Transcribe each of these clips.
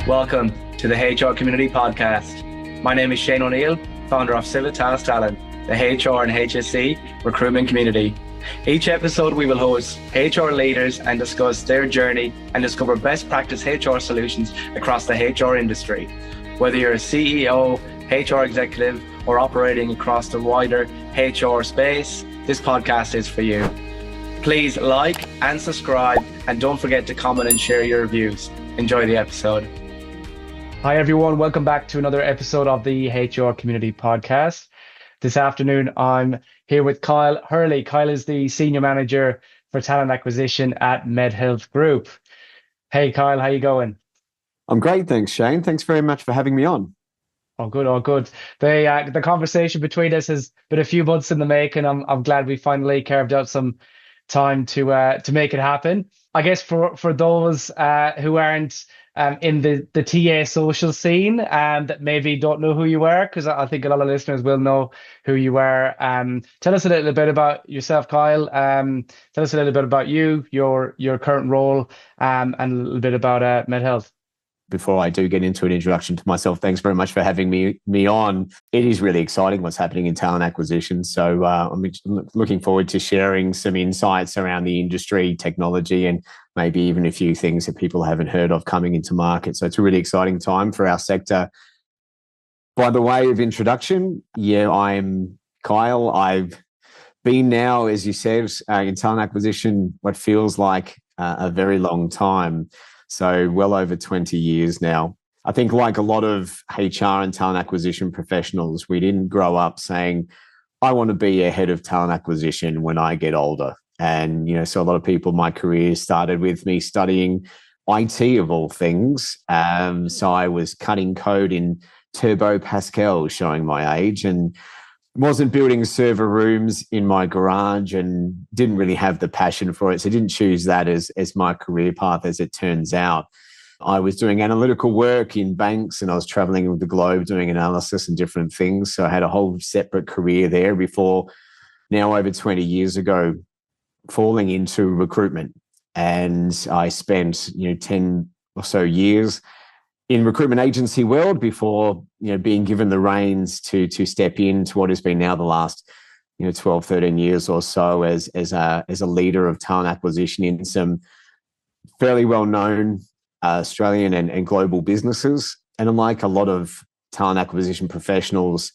Welcome to the HR Community Podcast. My name is Shane O'Neill, founder of Civitas Talent, the HR and HSC recruitment community. Each episode we will host HR leaders and discuss their journey and discover best practice HR solutions across the HR industry. Whether you're a CEO, HR executive, or operating across the wider HR space, this podcast is for you. Please like and subscribe, and don't forget to comment and share your reviews. Enjoy the episode. Hi, everyone. Welcome back to another episode of the HR Community Podcast. This afternoon, I'm here with Kyle Hurley. Kyle is the Senior Manager for Talent Acquisition at Medhealth Group. Hey, Kyle, how you going? I'm great, thanks, Shane. Thanks very much for having me on. All good, all good. The conversation between us has been a few months in the making. I'm glad we finally carved out some time to make it happen. I guess for those who aren't in the TA social scene that maybe don't know who you are, because I think a lot of listeners will know who you are. Tell us a little bit about yourself, Kyle. Tell us a little bit about you, your current role, and a little bit about Medhealth. Before I do get into an introduction to myself, thanks very much for having me on. It is really exciting what's happening in talent acquisition. So I'm looking forward to sharing some insights around the industry, technology, and maybe even a few things that people haven't heard of coming into market. So it's a really exciting time for our sector. By the way of introduction, I'm Kyle. I've been now, as you said, in talent acquisition, what feels like a very long time. So well over 20 years now. I think like a lot of HR and talent acquisition professionals, we didn't grow up saying, I want to be a head of talent acquisition when I get older. And, so a lot of people, my career started with me studying IT of all things. So I was cutting code in Turbo Pascal, showing my age, and wasn't building server rooms in my garage and didn't really have the passion for it. So I didn't choose that as my career path, as it turns out. I was doing analytical work in banks and I was traveling with the globe doing analysis and different things. So I had a whole separate career there before, now over 20 years ago, falling into recruitment. And I spent 10 or so years in recruitment agency world before being given the reins to step into what has been now the last 12, 13 years or so as a leader of talent acquisition in some fairly well-known Australian and global businesses. And unlike a lot of talent acquisition professionals,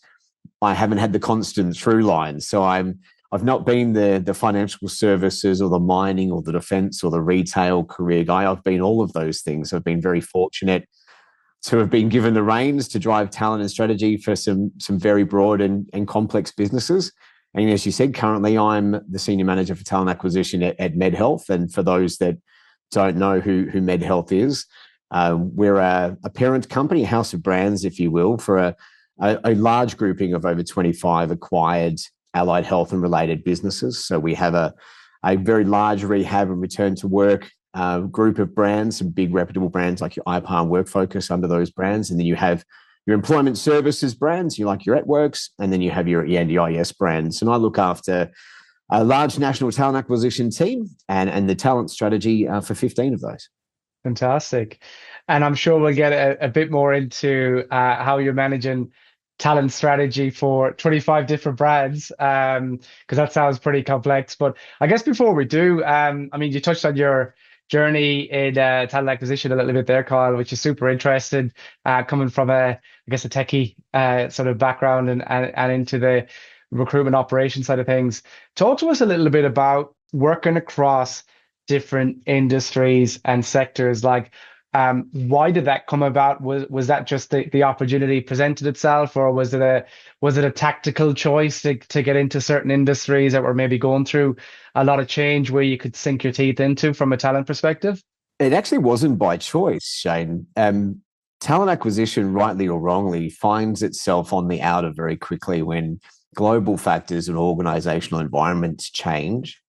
I haven't had the constant through line. So I've not been the financial services or the mining or the defense or the retail career guy. I've been all of those things. I've been very fortunate to have been given the reins to drive talent and strategy for some very broad and complex businesses. And as you said, currently I'm the Senior Manager for Talent Acquisition at Medhealth. And for those that don't know who Medhealth is, we're a parent company, a house of brands, if you will, for a large grouping of over 25 acquired allied health and related businesses. So we have a very large rehab and return to work group of brands, some big reputable brands like your IPAR and WorkFocus under those brands. And then you have your employment services brands, you like your Etworks, and then you have your EIS brands. And I look after a large national talent acquisition team and the talent strategy for 15 of those. Fantastic. And I'm sure we'll get a bit more into how you're managing talent strategy for 25 different brands, because that sounds pretty complex. But I guess before we do, you touched on your journey in talent acquisition a little bit there, Kyle, which is super interesting, coming from a techie sort of background and into the recruitment operation side of things. Talk to us a little bit about working across different industries and sectors. Like, why did that come about? Was that just the opportunity presented itself, or was it a tactical choice to get into certain industries that were maybe going through a lot of change where you could sink your teeth into from a talent perspective? It actually wasn't by choice, Shane. Talent acquisition, rightly or wrongly, finds itself on the outer very quickly when global factors and organizational environments change.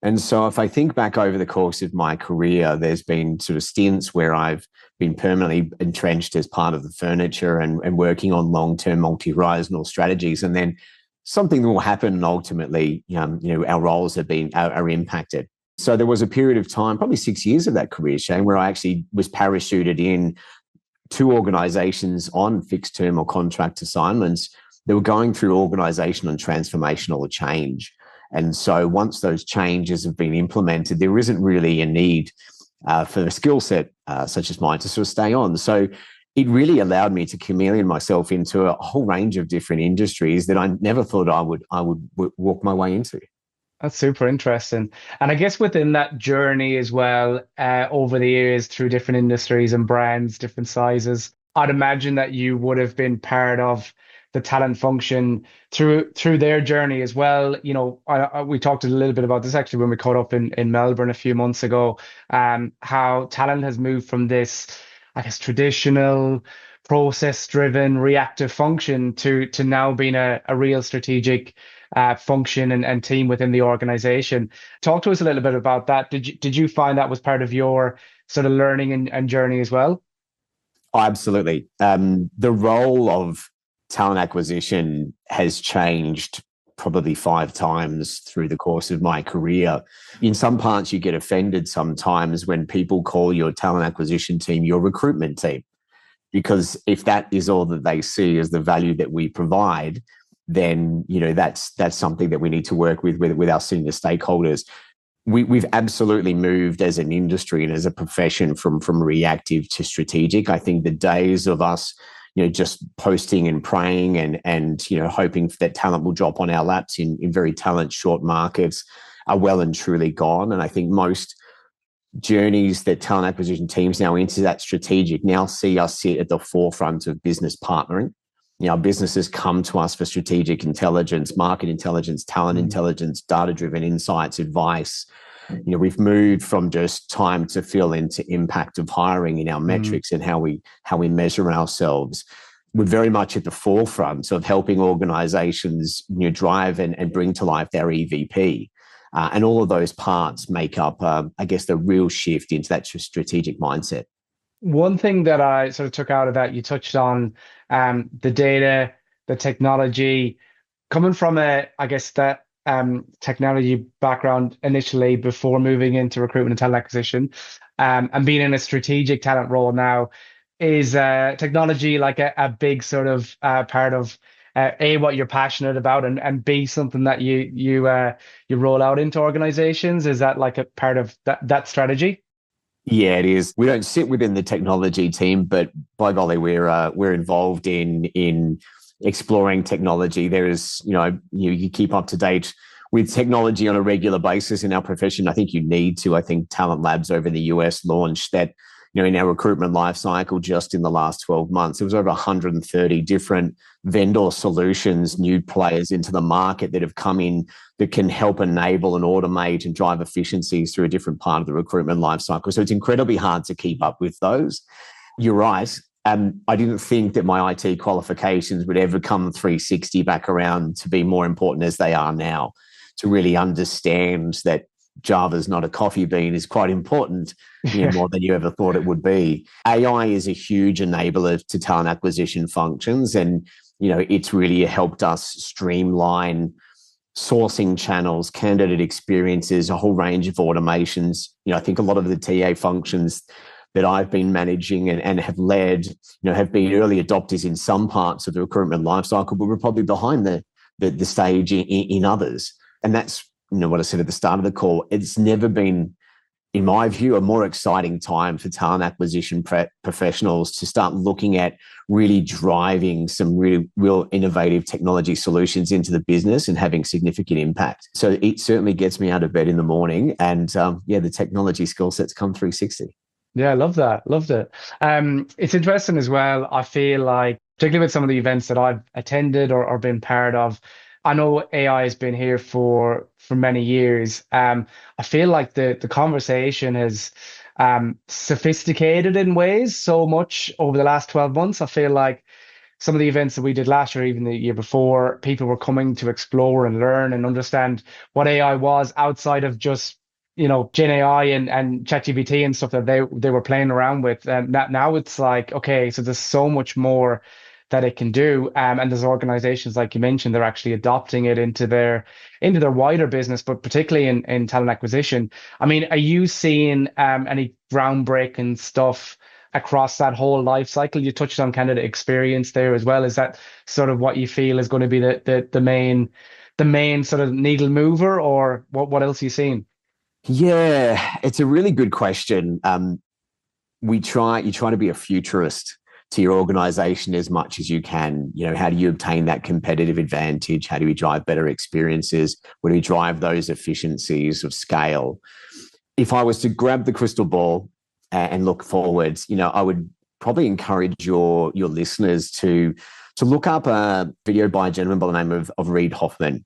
And so if I think back over the course of my career, there's been sort of stints where I've been permanently entrenched as part of the furniture and working on long-term multi-horizontal strategies. And then something will happen and ultimately, our roles are impacted. So there was a period of time, probably 6 years of that career, Shane, where I actually was parachuted in two organizations on fixed term or contract assignments that were going through organizational and transformational change. And so once those changes have been implemented, there isn't really a need for a skill set such as mine to sort of stay on. So it really allowed me to chameleon myself into a whole range of different industries that I never thought I would walk my way into. That's super interesting. And I guess within that journey as well, over the years through different industries and brands, different sizes, I'd imagine that you would have been part of the talent function through their journey as well. You know, we talked a little bit about this actually when we caught up in Melbourne a few months ago, how talent has moved from this, I guess, traditional process-driven reactive function to now being a real strategic function and team within the organization. Talk to us a little bit about that. Did you find that was part of your sort of learning and journey as well? Oh, absolutely. The role of talent acquisition has changed probably 5 times through the course of my career. In some parts, you get offended sometimes when people call your talent acquisition team your recruitment team, because if that is all that they see as the value that we provide, then that's something that we need to work with our senior stakeholders. We've absolutely moved as an industry and as a profession from reactive to strategic. I think the days of us just posting and praying and hoping that talent will drop on our laps in very talent short markets are well and truly gone. And I think most journeys that talent acquisition teams now into that strategic now see us sit at the forefront of business partnering. Businesses come to us for strategic intelligence, market intelligence, talent intelligence, data-driven insights, advice. We've moved from just time to fill into impact of hiring in our metrics and how we measure ourselves. We're very much at the forefront of helping organizations drive and bring to life their EVP. And all of those parts make up, I guess, the real shift into that strategic mindset. One thing that I sort of took out of that, you touched on the data, the technology, coming from that technology background initially before moving into recruitment and talent acquisition, and being in a strategic talent role now. Is technology like a big sort of part of what you're passionate about, and B, something that you roll out into organizations? Is that like a part of that strategy? Yeah, it is. We don't sit within the technology team, but by golly, we're involved in exploring technology. There is, you keep up to date with technology on a regular basis in our profession. I think you need to. I think Talent Labs over in the US launched that, in our recruitment lifecycle just in the last 12 months. There was over 130 different vendor solutions, new players into the market that have come in that can help enable and automate and drive efficiencies through a different part of the recruitment lifecycle. So it's incredibly hard to keep up with those. You're right. I didn't think that my IT qualifications would ever come 360 back around to be more important as they are now, to really understand that Java's not a coffee bean is quite important, more than you ever thought it would be. AI is a huge enabler to talent acquisition functions, and it's really helped us streamline sourcing channels, candidate experiences, a whole range of automations. I think a lot of the TA functions that I've been managing and have led, have been early adopters in some parts of the recruitment lifecycle, but we're probably behind the stage in others. And that's what I said at the start of the call. It's never been, in my view, a more exciting time for talent acquisition professionals to start looking at really driving some real innovative technology solutions into the business and having significant impact. So it certainly gets me out of bed in the morning, and the technology skill sets come 360. Yeah, I love that. Loved it. It's interesting as well. I feel like, particularly with some of the events that I've attended or been part of, I know AI has been here for many years. I feel like the conversation has sophisticated in ways so much over the last 12 months. I feel like some of the events that we did last year, even the year before, people were coming to explore and learn and understand what AI was outside of just Gen AI and ChatGPT and stuff that they were playing around with. And now it's like, okay, so there's so much more that it can do. And there's organizations, like you mentioned, they're actually adopting it into their wider business, but particularly in talent acquisition. I mean, are you seeing any groundbreaking stuff across that whole life cycle? You touched on candidate experience there as well. Is that sort of what you feel is going to be the main sort of needle mover, or what else are you seeing? Yeah, it's a really good question. You try to be a futurist to your organization as much as you can. How do you obtain that competitive advantage? How do we drive better experiences? Where do we drive those efficiencies of scale? If I was to grab the crystal ball and look forwards, I would probably encourage your listeners to look up a video by a gentleman by the name of Reid Hoffman.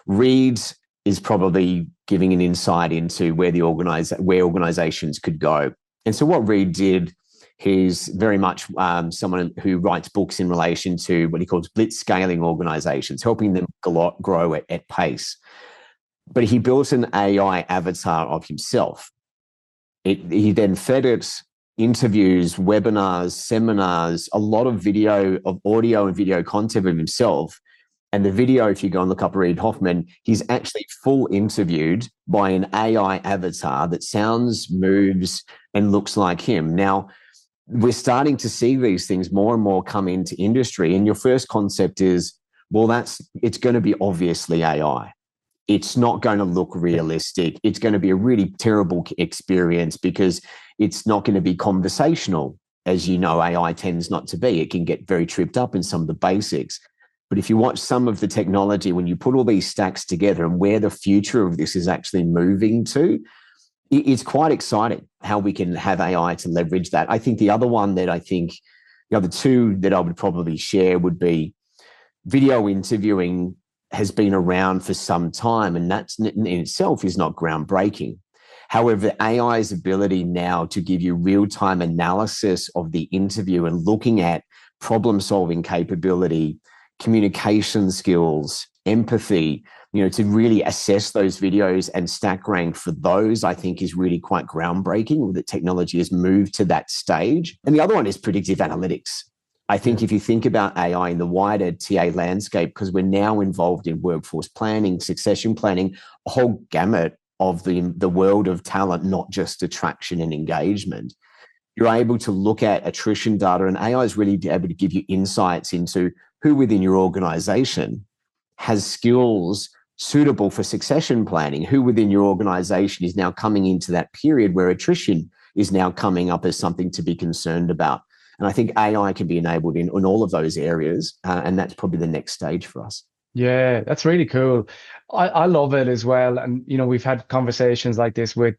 Reid is probably giving an insight into where organizations could go. And so what Reid did, he's very much someone who writes books in relation to what he calls blitz scaling organizations, helping them grow at pace. But he built an AI avatar of himself. He then fed it interviews, webinars, seminars, a lot of audio and video content of himself. And the video, if you go and look up Reid Hoffman, he's actually full interviewed by an AI avatar that sounds, moves, and looks like him. Now, we're starting to see these things more and more come into industry. And your first concept is, well, it's going to be obviously AI. It's not going to look realistic. It's going to be a really terrible experience because it's not going to be conversational. As you know, AI tends not to be. It can get very tripped up in some of the basics. But if you watch some of the technology, when you put all these stacks together and where the future of this is actually moving to, it's quite exciting how we can have AI to leverage that. I think the other one that the two that I would probably share would be video interviewing has been around for some time, and that in itself is not groundbreaking. However, AI's ability now to give you real-time analysis of the interview and looking at problem-solving capability, communication skills, empathy, to really assess those videos and stack rank for those, I think is really quite groundbreaking that technology has moved to that stage. And the other one is predictive analytics. I think if you think about AI in the wider TA landscape, because we're now involved in workforce planning, succession planning, a whole gamut of the world of talent, not just attraction and engagement. You're able to look at attrition data, and AI is really able to give you insights into who within your organization has skills suitable for succession planning, who within your organization is now coming into that period where attrition is now coming up as something to be concerned about. And I think AI can be enabled in all of those areas, and that's probably the next stage for us. Yeah, that's really cool. I love it as well. And, we've had conversations like this with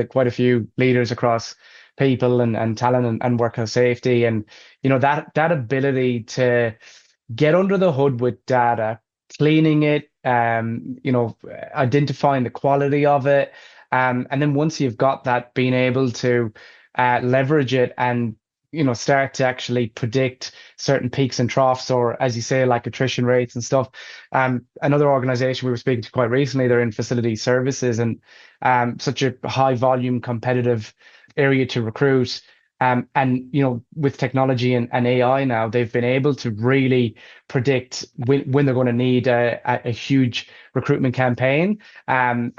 quite a few leaders across people and talent and workplace safety. And, that ability to get under the hood with data, cleaning it, identifying the quality of it. And then once you've got that, being able to leverage it and start to actually predict certain peaks and troughs, or as you say, like attrition rates and stuff. Another organization we were speaking to quite recently, they're in facility services, and such a high volume competitive area to recruit. And with technology and AI now, they've been able to really predict when they're going to need a huge recruitment campaign, and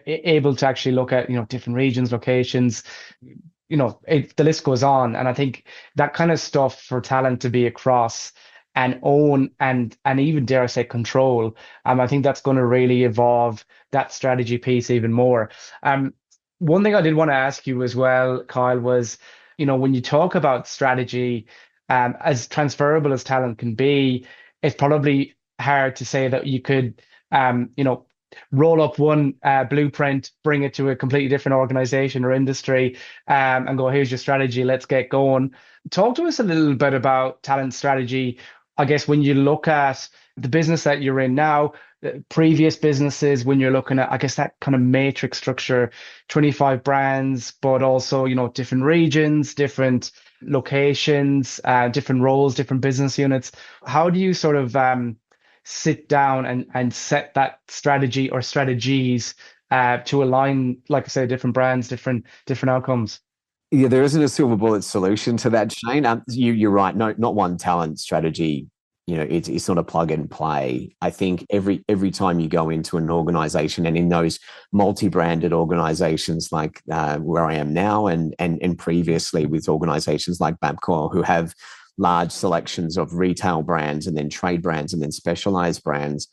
able to actually look at different regions, locations. The list goes on. And I think that kind of stuff for talent to be across and own and even, dare I say, control, I think that's going to really evolve that strategy piece even more. One thing I did want to ask you as well, Kyle, was, when you talk about strategy, as transferable as talent can be, it's probably hard to say that you could, roll up one blueprint, bring it to a completely different organization or industry, and go, here's your strategy, let's get going. Talk to us a little bit about talent strategy. I guess when you look at the business that you're in now, previous businesses, when you're looking at, I guess, that kind of matrix structure, 25 brands, but also, different regions, different locations, different roles, different business units. How do you sort of sit down and set that strategy or strategies to align, like I say, different brands, different outcomes? Yeah, there isn't a silver bullet solution to that, Shane. You're right. No, not one talent strategy, it's not a plug and play. I think every time you go into an organization, and in those multi-branded organizations like where I am now, and previously with organizations like Babcock, who have large selections of retail brands and then trade brands and then specialized brands,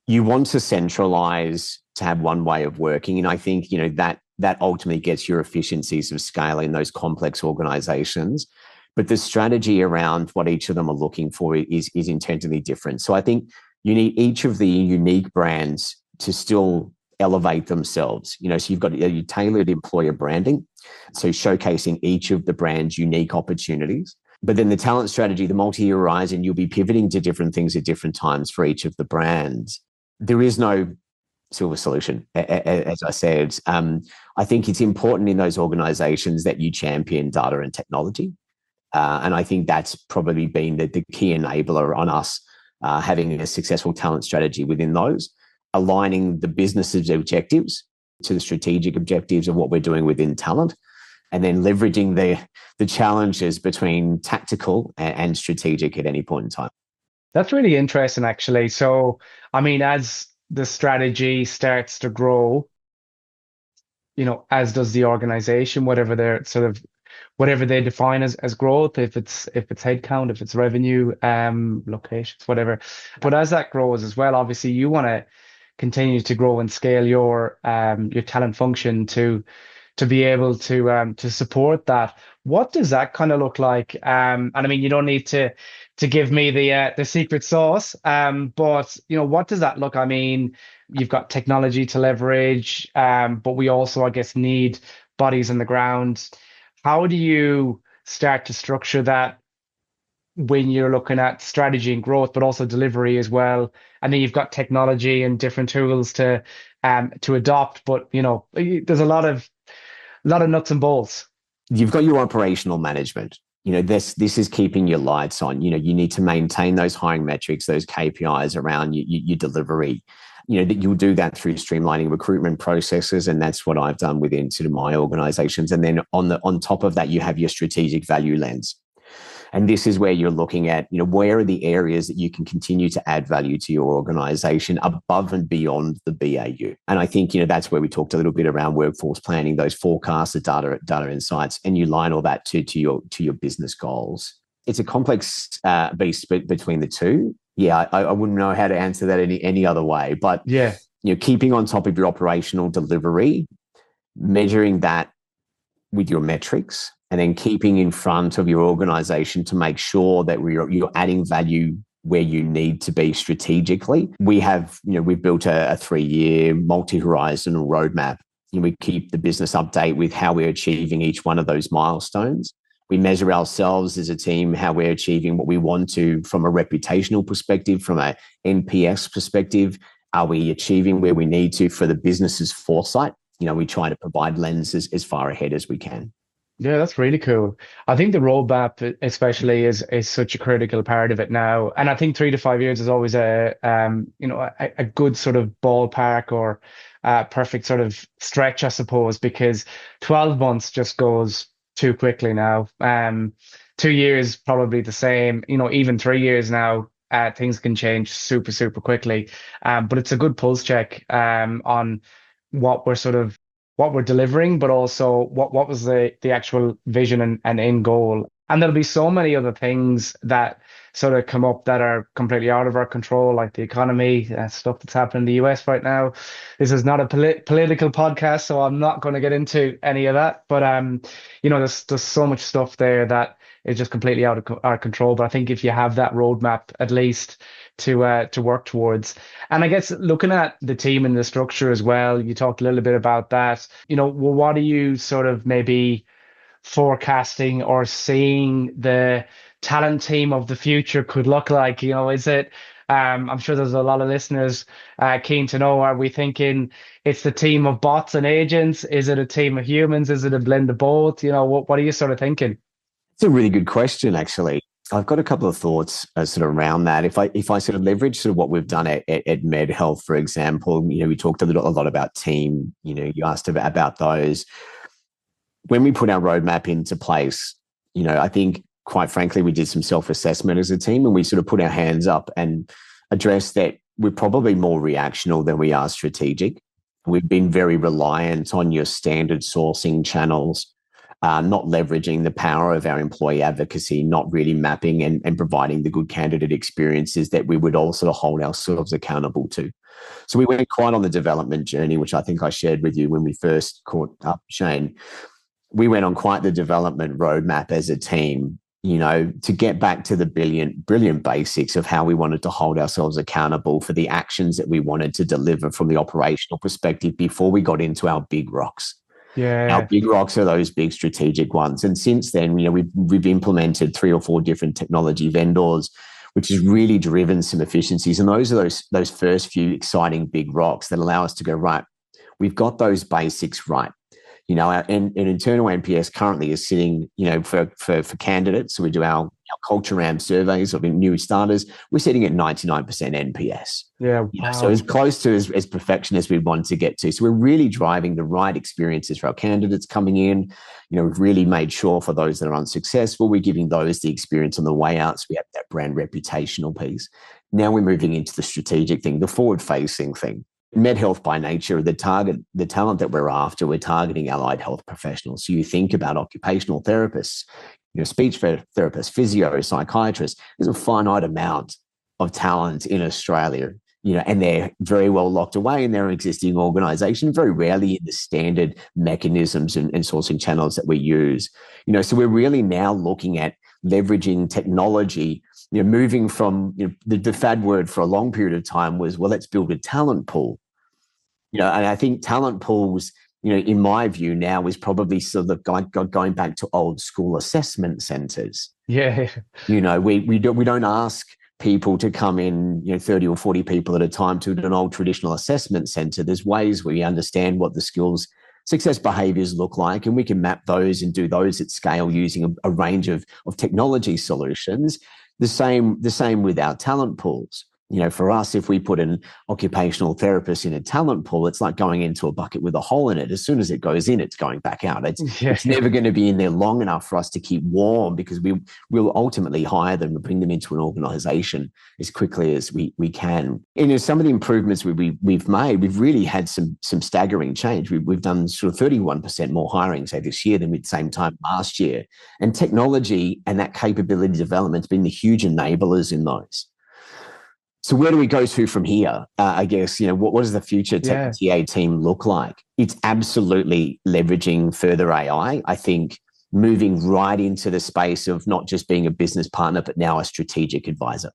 you want to centralize to have one way of working. And I think, that ultimately gets your efficiencies of scale in those complex organizations. But the strategy around what each of them are looking for is intentionally different. So I think you need each of the unique brands to still elevate themselves. So you've got your tailored employer branding, so showcasing each of the brand's unique opportunities. But then the talent strategy, the multi-year horizon, you'll be pivoting to different things at different times for each of the brands. There is no silver solution, as I said. I think it's important in those organizations that you champion data and technology. And I think that's probably been the key enabler on us having a successful talent strategy within those, aligning the business's objectives to the strategic objectives of what we're doing within talent, and then leveraging the challenges between tactical and strategic at any point in time. That's really interesting, actually. So, I mean, as the strategy starts to grow, as does the organization, whatever they define as growth, if it's headcount, if it's revenue, locations, whatever. But as that grows as well, obviously you want to continue to grow and scale your talent function to be able to support that. What does that kind of look like? And I mean, you don't need to give me the secret sauce, but what does that look? I mean, you've got technology to leverage, but we also, I guess, need bodies on the ground. How do you start to structure that when you're looking at strategy and growth, but also delivery as well? And then you've got technology and different tools to adopt, but there's a lot of nuts and bolts. You've got your operational management. This is keeping your lights on. You need to maintain those hiring metrics, those KPIs around your delivery. That you'll do that through streamlining recruitment processes, and that's what I've done within sort of my organizations. And then on top of that, you have your strategic value lens. And this is where you're looking at, where are the areas that you can continue to add value to your organization above and beyond the BAU. And I think, that's where we talked a little bit around workforce planning, those forecasts, the data insights, and you line all that to your business goals. It's a complex beast between the two. Yeah, I wouldn't know how to answer that any other way. But yeah, keeping on top of your operational delivery, measuring that with your metrics, and then keeping in front of your organization to make sure that you're adding value where you need to be strategically. We have, we've built a 3-year multi-horizon roadmap. We keep the business update with how we're achieving each one of those milestones. We measure ourselves as a team, how we're achieving what we want to from a reputational perspective, from a NPS perspective. Are we achieving where we need to for the business's foresight? We try to provide lenses as far ahead as we can. Yeah, that's really cool. I think the roadmap especially is such a critical part of it now. And I think 3 to 5 years is always a good sort of ballpark or perfect sort of stretch, I suppose, because 12 months just goes too quickly now. 2 years probably the same. Even 3 years now, things can change super, super quickly. But it's a good pulse check on what we're delivering, but also what was the actual vision and end goal. And there'll be so many other things that sort of come up that are completely out of our control, like the economy, stuff that's happening in the US right now. This is not a political podcast, so I'm not going to get into any of that. But there's so much stuff there that is just completely out of our control. But I think if you have that roadmap, at least to work towards. And I guess looking at the team and the structure as well, you talked a little bit about that. What are you sort of maybe forecasting or seeing the talent team of the future could look like? Is it, I'm sure there's a lot of listeners keen to know, are we thinking it's the team of bots and agents? Is it a team of humans? Is it a blend of both? What are you sort of thinking? It's a really good question, actually. I've got a couple of thoughts sort of around that. If I sort of leverage sort of what we've done at Medhealth, for example, we talked a lot about team. You asked about those. When we put our roadmap into place, I think quite frankly, we did some self-assessment as a team, and we sort of put our hands up and addressed that we're probably more reactional than we are strategic. We've been very reliant on your standard sourcing channels, not leveraging the power of our employee advocacy, not really mapping and providing the good candidate experiences that we would all sort of hold ourselves accountable to. So we went quite on the development journey, which I think I shared with you when we first caught up, Shane. We went on quite the development roadmap as a team, to get back to the brilliant basics of how we wanted to hold ourselves accountable for the actions that we wanted to deliver from the operational perspective before we got into our big rocks. Yeah. Our big rocks are those big strategic ones. And since then, we've implemented 3 or 4 different technology vendors, which has really driven some efficiencies. And those are those first few exciting big rocks that allow us to go, right, we've got those basics right. Our internal NPS currently is sitting, for candidates. So we do our culture RAM surveys of new starters. We're sitting at 99% NPS. Yeah. Wow. So as close to as perfection as we want to get to. So we're really driving the right experiences for our candidates coming in. We've really made sure for those that are unsuccessful, we're giving those the experience on the way out. So we have that brand reputational piece. Now we're moving into the strategic thing, the forward-facing thing. Medhealth by nature, the talent that we're after, we're targeting allied health professionals. So you think about occupational therapists, speech therapists, physio, psychiatrists. There's a finite amount of talent in Australia, and they're very well locked away in their existing organisation, very rarely in the standard mechanisms and sourcing channels that we use. So we're really now looking at leveraging technology. Moving from the fad word for a long period of time was, well, let's build a talent pool. And I think talent pools, in my view now, is probably sort of going back to old school assessment centres. Yeah. We don't ask people to come in, 30 or 40 people at a time to an old traditional assessment centre. There's ways where we understand what the skills success behaviours look like, and we can map those and do those at scale using a range of technology solutions. The same with our talent pools. For us, if we put an occupational therapist in a talent pool, it's like going into a bucket with a hole in it. As soon as it goes in, it's going back out. It's never going to be in there long enough for us to keep warm, because we'll ultimately hire them and bring them into an organisation as quickly as we can. And some of the improvements we've made, we've really had some staggering change. We've done sort of 31% more hiring, say, this year than at the same time last year. And technology and that capability development has been the huge enablers in those. So where do we go to from here? I guess, what does the future tech TA team look like? It's absolutely leveraging further AI. I think moving right into the space of not just being a business partner, but now a strategic advisor.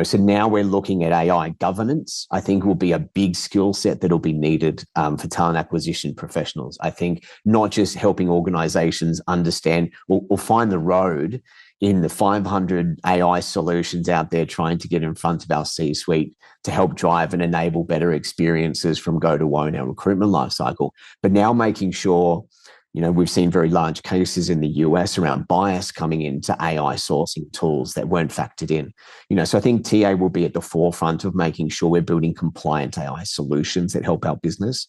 So now we're looking at AI governance. I think will be a big skill set that'll be needed for talent acquisition professionals. I think not just helping organizations understand or find the road in the 500 AI solutions out there trying to get in front of our C-suite to help drive and enable better experiences from go to own our recruitment lifecycle. But now making sure, we've seen very large cases in the US around bias coming into AI sourcing tools that weren't factored in. So I think TA will be at the forefront of making sure we're building compliant AI solutions that help our business.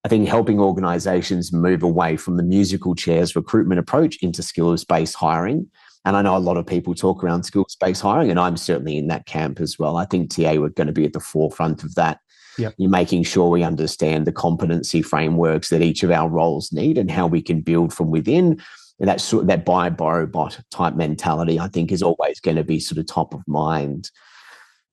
I think helping organizations move away from the musical chairs recruitment approach into skills-based hiring. And I know a lot of people talk around skills-based hiring, and I'm certainly in that camp as well. I think TA we're going to be at the forefront of that. Yep. You're making sure we understand the competency frameworks that each of our roles need and how we can build from within. And that buy, borrow, bot type mentality, I think, is always going to be sort of top of mind.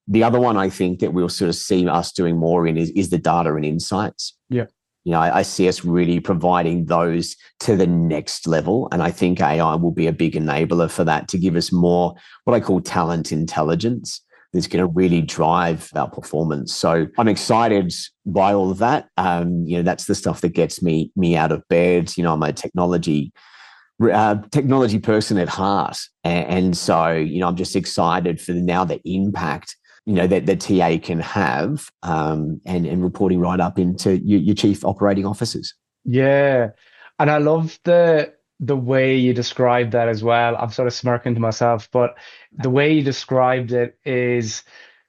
The other one I think that we'll sort of see us doing more in is the data and insights. Yeah. I see us really providing those to the next level. And I think AI will be a big enabler for that, to give us more what I call talent intelligence that's going to really drive our performance. So I'm excited by all of that. That's the stuff that gets me out of bed. I'm a technology person at heart. And so, I'm just excited for now the impact that the TA can have, and reporting right up into your chief operating officers. Yeah. And I love the way you described that as well. I'm sort of smirking to myself, but the way you described it is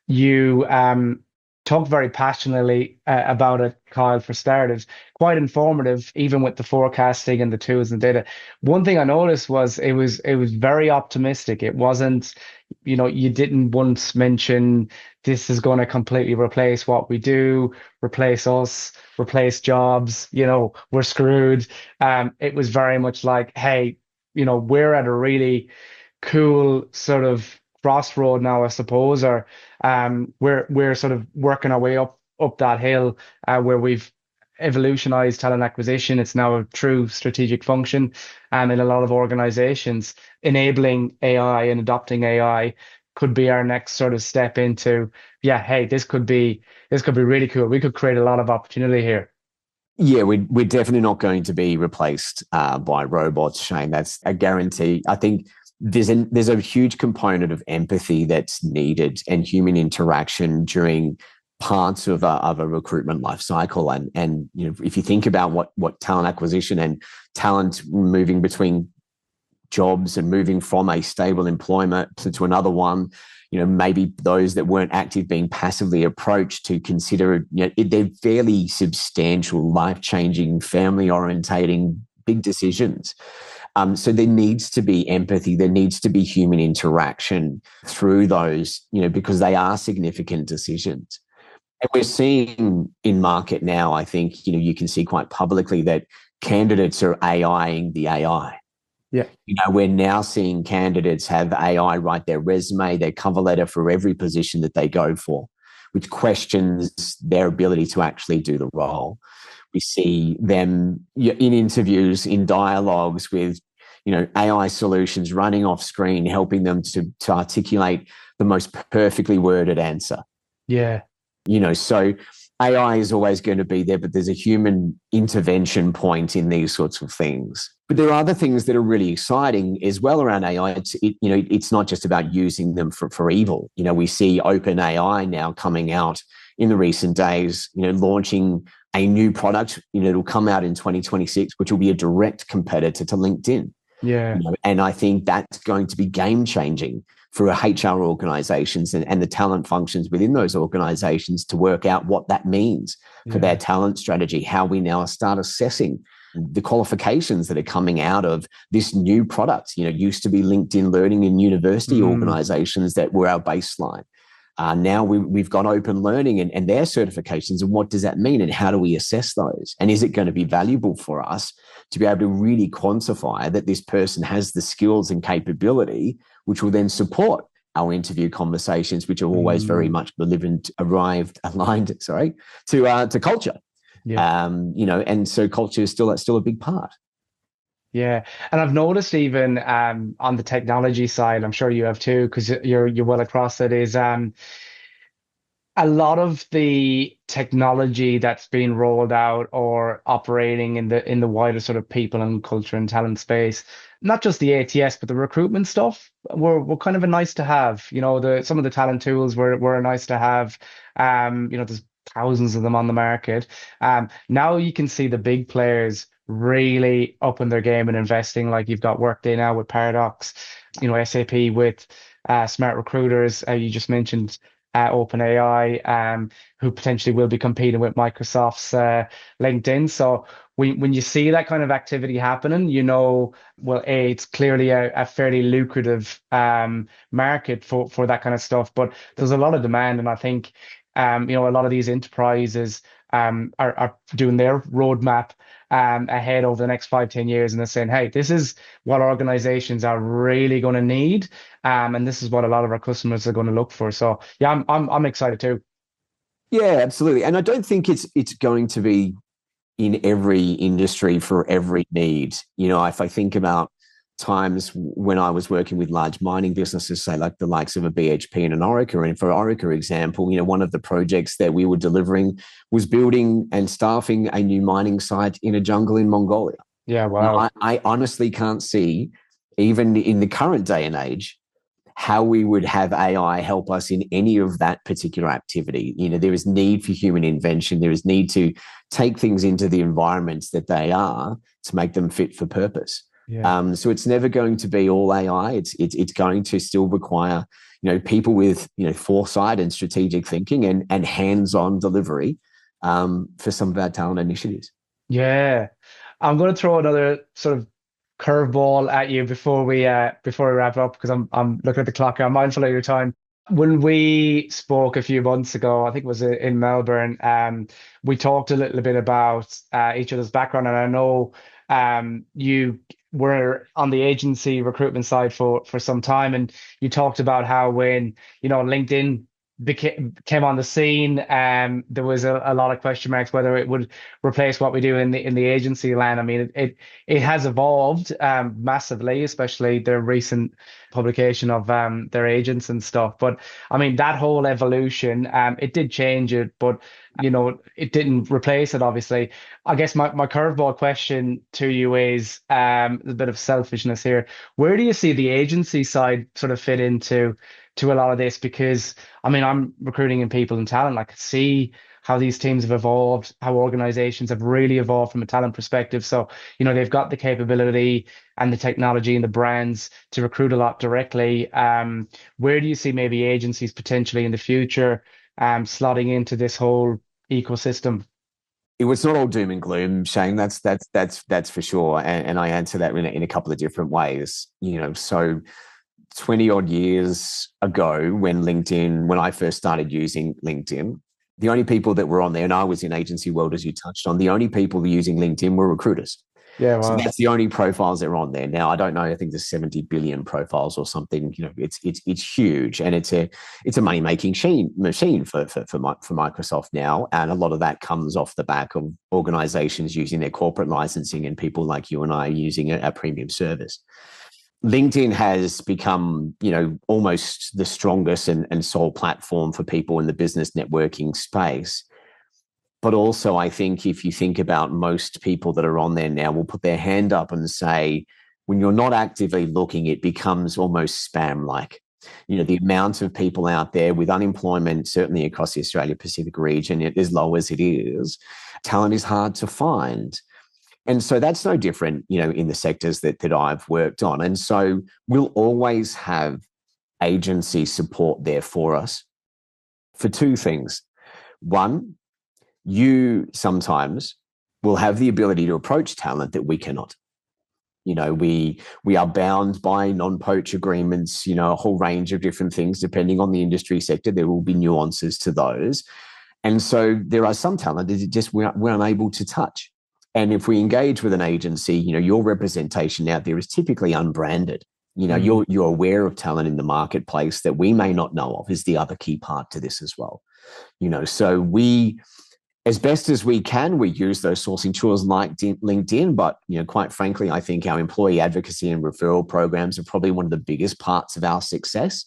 you talked very passionately about it, Kyle, for starters. Quite informative, even with the forecasting and the tools and data. One thing I noticed was it was very optimistic. It wasn't, you didn't once mention this is going to completely replace what we do, replace us, replace jobs, we're screwed. It was very much like, hey, we're at a really cool sort of crossroad now, I suppose, or we're sort of working our way up that hill where we've evolutionized talent acquisition. It's now a true strategic function in a lot of organizations. Enabling AI and adopting AI could be our next sort of step into, yeah, hey, this could be really cool. We could create a lot of opportunity here. Yeah, we're definitely not going to be replaced by robots, Shane. That's a guarantee. I think there's a huge component of empathy that's needed and human interaction during parts of a recruitment life cycle. And if you think about what talent acquisition and talent moving between jobs and moving from a stable employment to another one, maybe those that weren't active being passively approached to consider, they're fairly substantial, life-changing, family-orientating, big decisions. So there needs to be empathy. There needs to be human interaction through those, because they are significant decisions. And we're seeing in market now, I think, you can see quite publicly that candidates are AIing the AI. Yeah. We're now seeing candidates have AI write their resume, their cover letter for every position that they go for, which questions their ability to actually do the role. We see them in interviews, in dialogues with, AI solutions running off screen, helping them to articulate the most perfectly worded answer. Yeah. So AI is always going to be there, but there's a human intervention point in these sorts of things. But there are other things that are really exciting as well around AI. It's not just about using them for evil. We see OpenAI now coming out in the recent days, launching a new product, it'll come out in 2026, which will be a direct competitor to LinkedIn. Yeah. And I think that's going to be game changing for HR organizations and the talent functions within those organizations to work out what that means for their talent strategy, how we now start assessing the qualifications that are coming out of this new product. Used to be LinkedIn Learning in university organizations that were our baseline. Now we've got open learning and their certifications. And what does that mean? And how do we assess those? And is it going to be valuable for us to be able to really quantify that this person has the skills and capability, which will then support our interview conversations, which are always very much aligned to culture. Yeah. And so culture is still a big part. Yeah. And I've noticed even on the technology side, I'm sure you have too, because you're well across it, is a lot of the technology that's being rolled out or operating in the wider sort of people and culture and talent space, not just the ATS, but the recruitment stuff, were kind of a nice to have. Some of the talent tools were a nice to have. There's thousands of them on the market. Now you can see the big players really upping their game and investing. Like you've got Workday now with Paradox, SAP with Smart Recruiters. You just mentioned OpenAI, who potentially will be competing with Microsoft's LinkedIn. So when you see that kind of activity happening, well, it's clearly a fairly lucrative market for that kind of stuff. But there's a lot of demand, and I think a lot of these enterprises are doing their roadmap ahead over the next 5-10 years, and they're saying, hey, this is what organizations are really going to need, and this is what a lot of our customers are going to look for. So yeah, I'm excited too. Yeah, absolutely. And I don't think it's going to be in every industry for every need. If I think about times when I was working with large mining businesses, say like the likes of a BHP and an Orica. And for Orica example, one of the projects that we were delivering was building and staffing a new mining site in a jungle in Mongolia. Yeah, wow. Now, I honestly can't see, even in the current day and age, how we would have AI help us in any of that particular activity. There is need for human invention. There is need to take things into the environments that they are to make them fit for purpose. Yeah. So it's never going to be all AI. It's going to still require, people with, foresight and strategic thinking and hands-on delivery for some of our talent initiatives. Yeah. I'm going to throw another sort of curveball at you before we wrap up, because I'm looking at the clock. I'm mindful of your time. When we spoke a few months ago, I think it was in Melbourne, we talked a little bit about each other's background, and I know you were on the agency recruitment side for some time, and you talked about how when LinkedIn came on the scene, there was a lot of question marks whether it would replace what we do in the agency land. I mean, it has evolved massively, especially their recent publication of their agents and stuff. But I mean, that whole evolution, it did change it, but it didn't replace it, obviously. I guess my curveball question to you is a bit of selfishness here. Where do you see the agency side sort of fit into a lot of this? Because I mean, I'm recruiting in people and talent. I could see how these teams have evolved, how organizations have really evolved from a talent perspective. So, they've got the capability and the technology and the brands to recruit a lot directly. Where do you see maybe agencies potentially in the future slotting into this whole ecosystem? It was not all doom and gloom, Shane. That's for sure. And I answer that in a couple of different ways. So 20 odd years ago, when I first started using LinkedIn, the only people that were on there, and I was in agency world, as you touched on, the only people using LinkedIn were recruiters. Yeah, So wow. that's the only profiles that are on there. Now, I don't know, I think there's 70 billion profiles or something. It's huge, and it's a money-making machine for Microsoft now. And a lot of that comes off the back of organizations using their corporate licensing and people like you and I using a premium service. LinkedIn has become, almost the strongest and sole platform for people in the business networking space. But also, I think if you think about most people that are on there now will put their hand up and say, when you're not actively looking, it becomes almost spam-like. The amount of people out there with unemployment, certainly across the Australia Pacific region, as low as it is, talent is hard to find. And so that's no different, in the sectors that I've worked on. And so we'll always have agency support there for us for two things. One, you sometimes will have the ability to approach talent that we cannot. We are bound by non-poach agreements, a whole range of different things, depending on the industry sector. There will be nuances to those. And so there are some talent that just we're unable to touch. And if we engage with an agency, your representation out there is typically unbranded. You're aware of talent in the marketplace that we may not know of, is the other key part to this as well. So we, as best as we can, we use those sourcing tools like LinkedIn, but quite frankly, I think our employee advocacy and referral programs are probably one of the biggest parts of our success.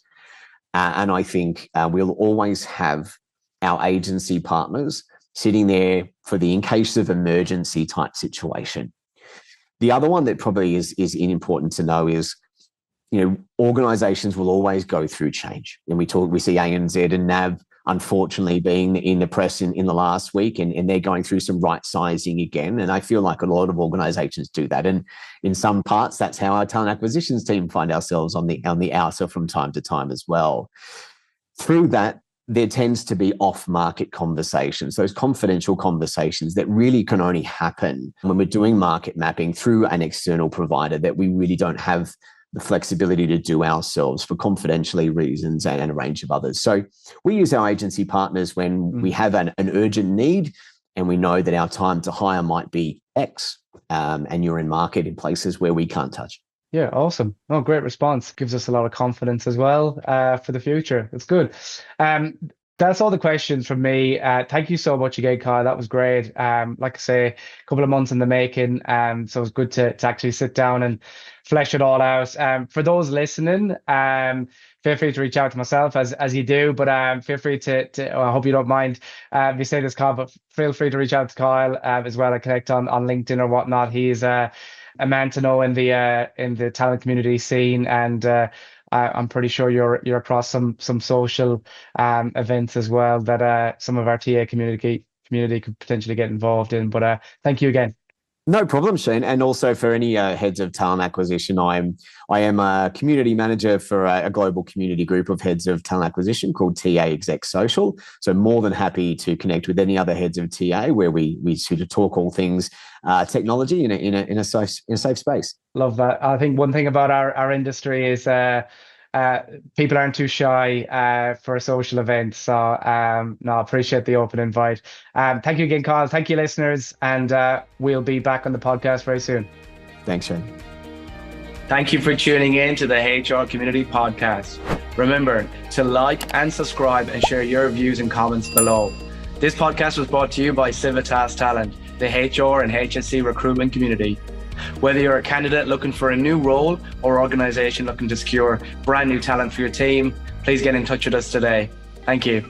And I think we'll always have our agency partners sitting there for the in case of emergency type situation. The other one that probably is important to know is, organizations will always go through change. And we see ANZ and NAV, unfortunately, being in the press in the last week, and they're going through some right sizing again. And I feel like a lot of organizations do that. And in some parts, that's how our talent acquisitions team find ourselves on the outer from time to time as well. Through that, there tends to be off-market conversations, those confidential conversations that really can only happen when we're doing market mapping through an external provider that we really don't have the flexibility to do ourselves for confidentiality reasons and a range of others. So we use our agency partners when we have an urgent need and we know that our time to hire might be X, and you're in market in places where we can't touch. Yeah, awesome. Oh, great response. Gives us a lot of confidence as well for the future. It's good. That's all the questions from me. Thank you so much again, Kyle. That was great. Like I say, a couple of months in the making. So it's good to actually sit down and flesh it all out. For those listening, feel free to reach out to myself as you do, but feel free to I hope you don't mind if you say this, Kyle, but feel free to reach out to Kyle as well and connect on LinkedIn or whatnot. He's a man to know in the talent community scene, and I'm pretty sure you're across some social events as well that some of our TA community could potentially get involved in. But thank you again. No problem, Shane. And also for any heads of talent acquisition, I am a community manager for a global community group of heads of talent acquisition called TA Exec Social. So more than happy to connect with any other heads of TA where we sort of talk all things technology in a safe space. Love that. I think one thing about our industry is people aren't too shy for a social event. So no, I appreciate the open invite. Thank you again, Kyle. Thank you, listeners. And we'll be back on the podcast very soon. Thanks, Shane. Thank you for tuning in to the HR Community Podcast. Remember to like and subscribe and share your views and comments below. This podcast was brought to you by Civitas Talent, the HR and HSC recruitment community. Whether you're a candidate looking for a new role or organization looking to secure brand new talent for your team, please get in touch with us today. Thank you.